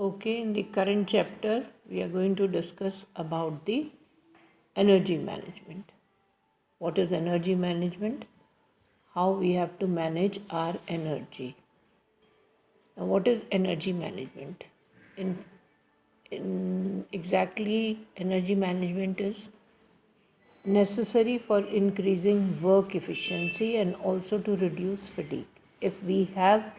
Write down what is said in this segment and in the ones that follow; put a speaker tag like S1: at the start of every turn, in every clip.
S1: Okay, in the current chapter, we are going to discuss about the energy management. What is energy management? How we have to manage our energy. Now, what is energy management? In exactly, energy management is necessary for increasing work efficiency and also to reduce fatigue. If we have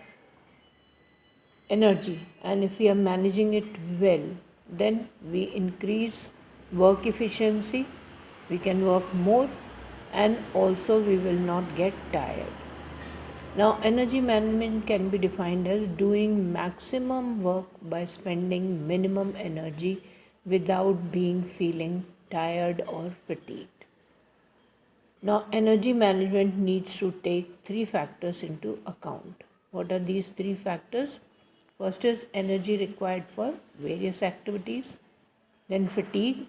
S1: energy and if we are managing it well, then we increase work efficiency, we can work more, and also we will not get tired. Now, energy management can be defined as doing maximum work by spending minimum energy without being feeling tired or fatigued. Now, energy management needs to take three factors into account. What are these three factors? First is energy required for various activities, then fatigue,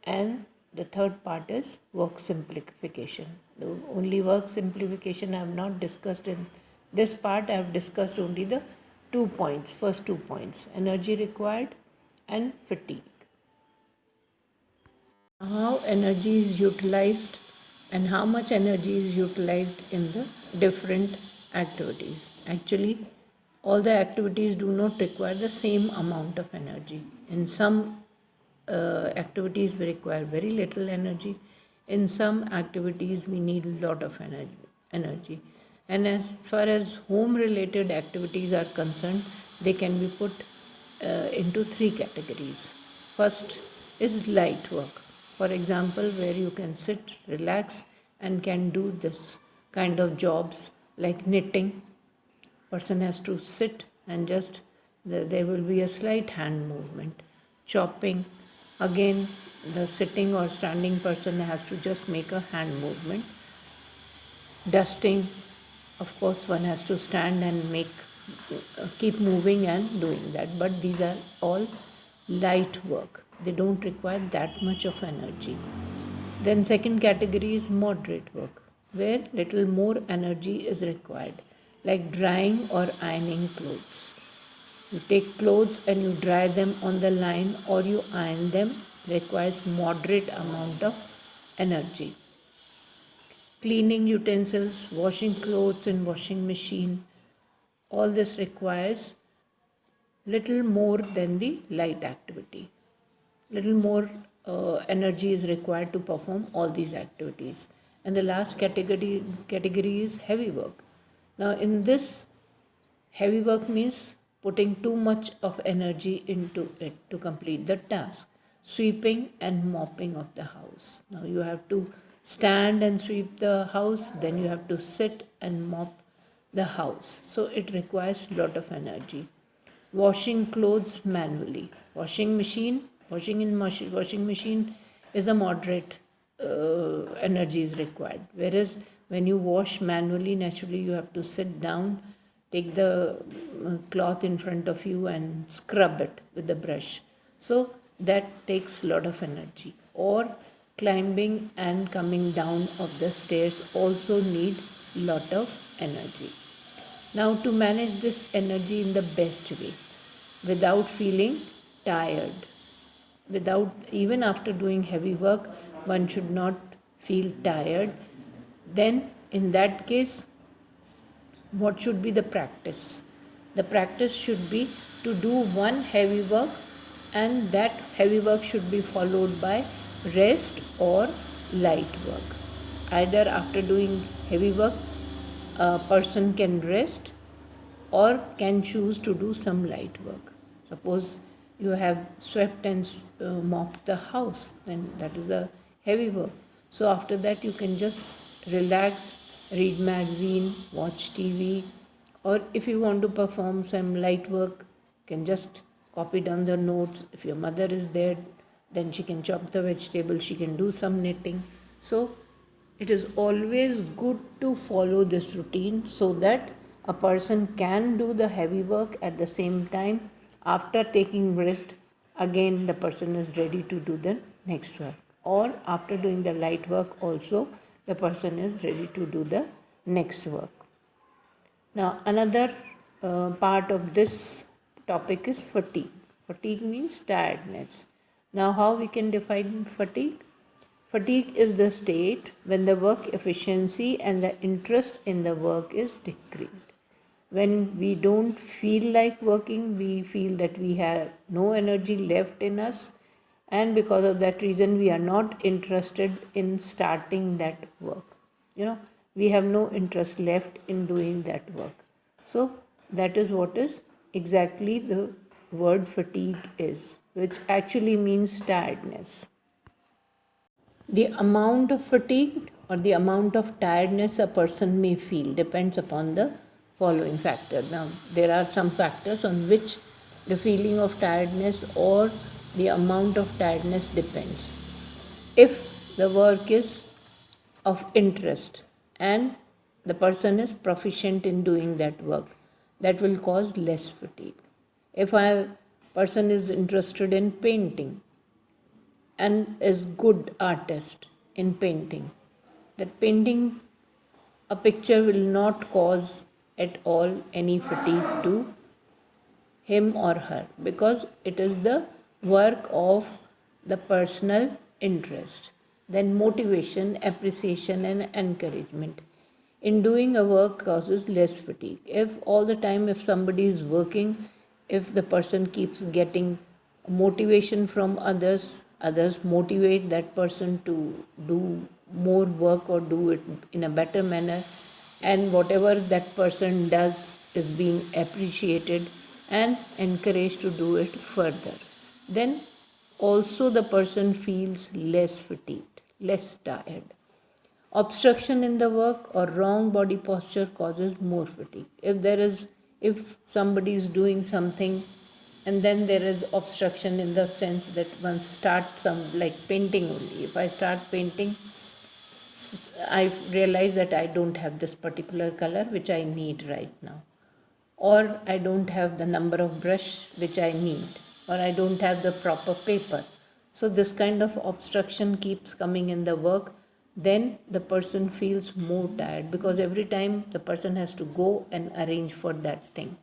S1: and the third part is work simplification. The only work simplification I have not discussed in this part. I have discussed only the 2 points, first 2 points, energy required and fatigue. How energy is utilized and how much energy is utilized in the different activities. Actually, all the activities do not require the same amount of energy. In some activities, we require very little energy. In some activities, we need a lot of energy. And as far as home related activities are concerned, they can be put into three categories. First is light work. For example, where you can sit, relax, and can do this kind of jobs like knitting. Person has to sit and just there will be a slight hand movement. Chopping, again, the sitting or standing person has to just make a hand movement. Dusting, of course, one has to stand and keep moving and doing that, but these are all light work, they don't require that much of energy. Then second category is moderate work, where little more energy is required, like drying or ironing clothes. You take clothes and you dry them on the line or you iron them, requires moderate amount of energy. Cleaning utensils, washing clothes in washing machine, all this requires little more than the light activity. Little more energy is required to perform all these activities. And the last category is heavy work. Now, in this, heavy work means putting too much of energy into it to complete the task. Sweeping and mopping of the house. Now you have to stand and sweep the house, then you have to sit and mop the house. So it requires a lot of energy. Washing clothes manually. Washing in washing machine is a moderate energy is required. Whereas when you wash manually, naturally you have to sit down, take the cloth in front of you and scrub it with the brush. So that takes a lot of energy. Or climbing and coming down of the stairs also need lot of energy. Now, to manage this energy in the best way, without feeling tired, without even after doing heavy work, one should not feel tired. Then, in that case, what should be the practice? The practice should be to do one heavy work, and that heavy work should be followed by rest or light work. Either after doing heavy work, a person can rest or can choose to do some light work. Suppose you have swept and mopped the house, then that is a heavy work. So after that you can just relax, read magazine, watch TV, or if you want to perform some light work, you can just copy down the notes. If your mother is there, then she can chop the vegetable, she can do some knitting. So it is always good to follow this routine so that a person can do the heavy work at the same time. After taking rest, again the person is ready to do the next work. Or after doing the light work, also the person is ready to do the next work. Now, another part of this topic is fatigue. Fatigue means tiredness. Now, how we can define fatigue? Fatigue is the state when the work efficiency and the interest in the work is decreased. When we don't feel like working, we feel that we have no energy left in us, and because of that reason, we are not interested in starting that work. We have no interest left in doing that work. So, that is what is exactly the word fatigue is, which actually means tiredness. The amount of fatigue or the amount of tiredness a person may feel depends upon the following factor. Now, there are some factors on which the feeling of tiredness or the amount of tiredness depends. If the work is of interest and the person is proficient in doing that work, that will cause less fatigue. If a person is interested in painting and is good artist in painting, that painting a picture will not cause at all any fatigue to him or her, because it is the work of the personal interest. Then motivation, appreciation and encouragement in doing a work causes less fatigue. If all the time, if somebody is working, if the person keeps getting motivation from others motivate that person to do more work or do it in a better manner, and whatever that person does is being appreciated and encouraged to do it further, then also the person feels less fatigued, less tired. Obstruction in the work or wrong body posture causes more fatigue. If somebody is doing something and then there is obstruction in the sense that one starts some, like painting only. If I start painting, I realize that I don't have this particular color which I need right now, or I don't have the number of brush which I need, or I don't have the proper paper. So this kind of obstruction keeps coming in the work, then the person feels more tired, because every time the person has to go and arrange for that thing.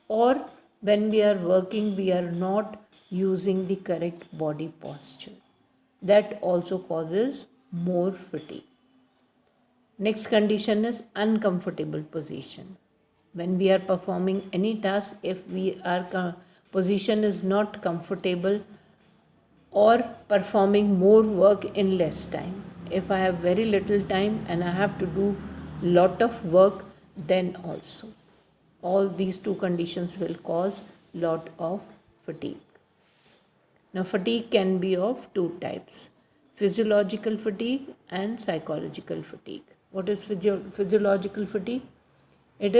S1: Or when we are working, we are not using the correct body posture. That also causes more fatigue. Next condition is uncomfortable position. When we are performing any task, if our position is not comfortable, or performing more work in less time. If I have very little time and I have to do lot of work, then also all these two conditions will cause lot of fatigue. Now, fatigue can be of two types: physiological fatigue and psychological fatigue. What is physiological fatigue? It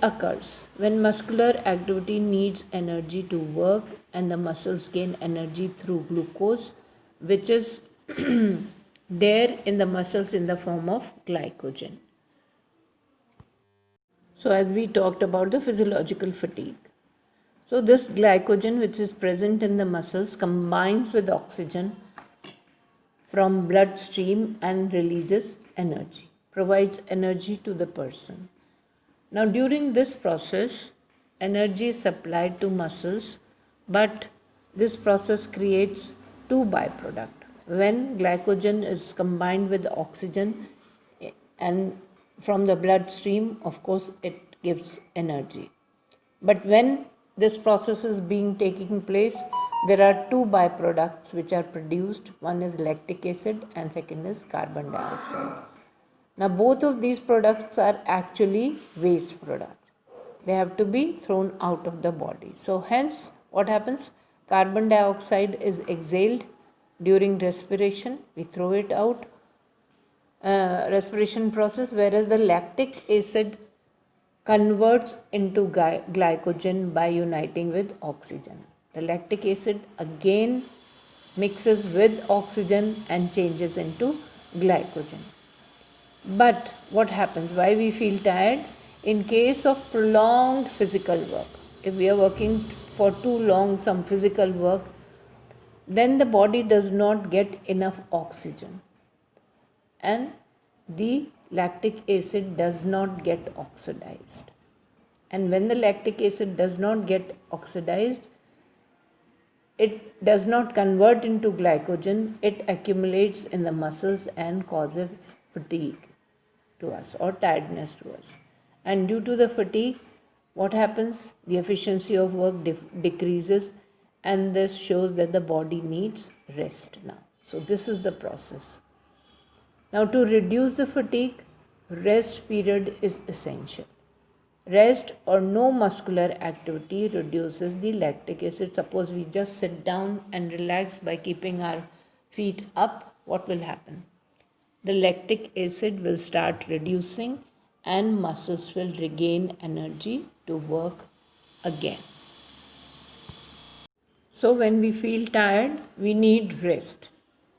S1: occurs when muscular activity needs energy to work and the muscles gain energy through glucose, which is there in the muscles in the form of glycogen. So, as we talked about the physiological fatigue, so this glycogen which is present in the muscles combines with oxygen from bloodstream and releases energy, provides energy to the person. Now, during this process, energy is supplied to muscles, but this process creates two byproducts. When glycogen is combined with oxygen and from the bloodstream, of course, it gives energy. But when this process is being taking place, there are two byproducts which are produced. One is lactic acid and second is carbon dioxide. Now, both of these products are actually waste products. They have to be thrown out of the body. So, hence, what happens? Carbon dioxide is exhaled during respiration. We throw it out, respiration process, whereas the lactic acid converts into glycogen by uniting with oxygen. The lactic acid again mixes with oxygen and changes into glycogen. But what happens? Why we feel tired? In case of prolonged physical work, if we are working for too long some physical work, then the body does not get enough oxygen and the lactic acid does not get oxidized. And when the lactic acid does not get oxidized, it does not convert into glycogen, it accumulates in the muscles and causes fatigue to us or tiredness to us. And due to the fatigue, what happens? The efficiency of work decreases, and this shows that the body needs rest now. So, this is the process. Now, to reduce the fatigue, rest period is essential. Rest or no muscular activity reduces the lactic acid. Suppose we just sit down and relax by keeping our feet up, what will happen? The lactic acid will start reducing and muscles will regain energy to work again. So, when we feel tired, we need rest.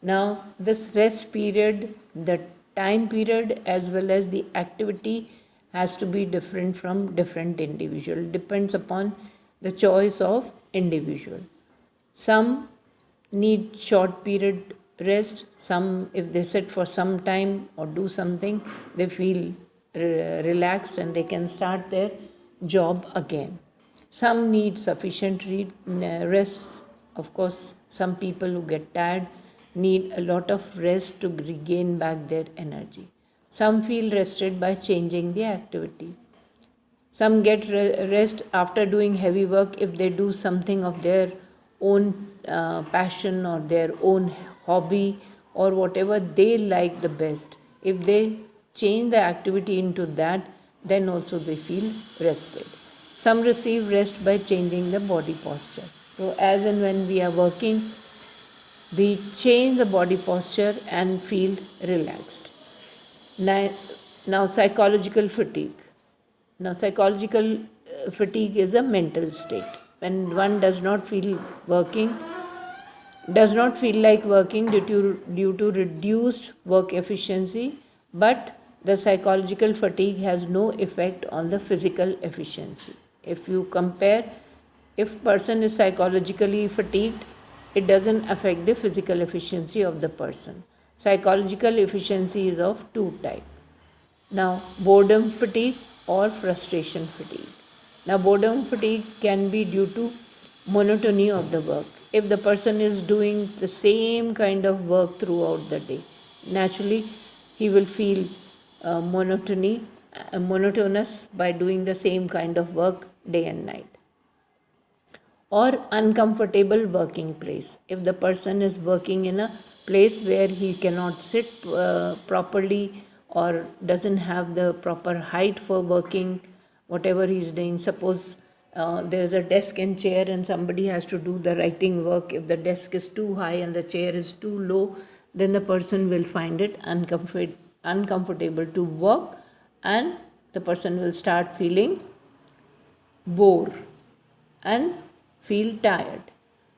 S1: Now, this rest period, the time period as well as the activity has to be different from different individual. Depends upon the choice of individual. Some need short period rest. Some, if they sit for some time or do something, they feel relaxed and they can start their job again. Some need sufficient rest. Of course, some people who get tired need a lot of rest to regain back their energy. Some feel rested by changing the activity. Some get rest after doing heavy work if they do something of their own passion or their own hobby or whatever they like the best. If they change the activity into that, then also they feel rested. Some receive rest by changing the body posture. So, as and when we are working, we change the body posture and feel relaxed. Now psychological fatigue. Now, psychological fatigue is a mental state. When one does not feel like working due to reduced work efficiency, but the psychological fatigue has no effect on the physical efficiency. If you compare, if person is psychologically fatigued, it doesn't affect the physical efficiency of the person. Psychological efficiency is of two types. Now, boredom fatigue or frustration fatigue. Now, boredom fatigue can be due to monotony of the work. If the person is doing the same kind of work throughout the day, naturally he will feel monotonous by doing the same kind of work day and night. Or uncomfortable working place. If the person is working in a place where he cannot sit properly or doesn't have the proper height for working whatever he is doing. Suppose there is a desk and chair and somebody has to do the writing work. If the desk is too high and the chair is too low, then the person will find it uncomfortable to work and the person will start feeling bored and feel tired.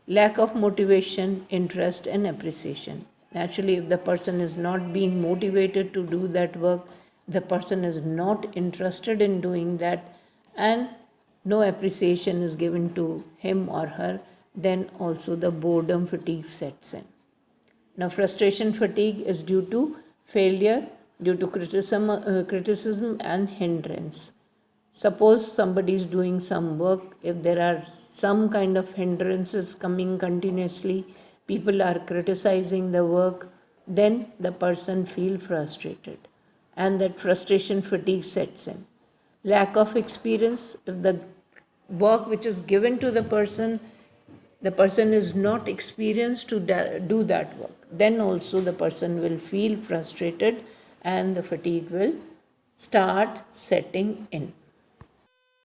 S1: Lack of motivation, interest and appreciation. Naturally, if the person is not being motivated to do that work, the person is not interested in doing that, and no appreciation is given to him or her, then also the boredom fatigue sets in. Now, frustration fatigue is due to failure, due to criticism and hindrance. Suppose somebody is doing some work, if there are some kind of hindrances coming continuously, people are criticizing the work, then the person feels frustrated and that frustration fatigue sets in. Lack of experience, if the work which is given to the person is not experienced to do that work, then also the person will feel frustrated and the fatigue will start setting in.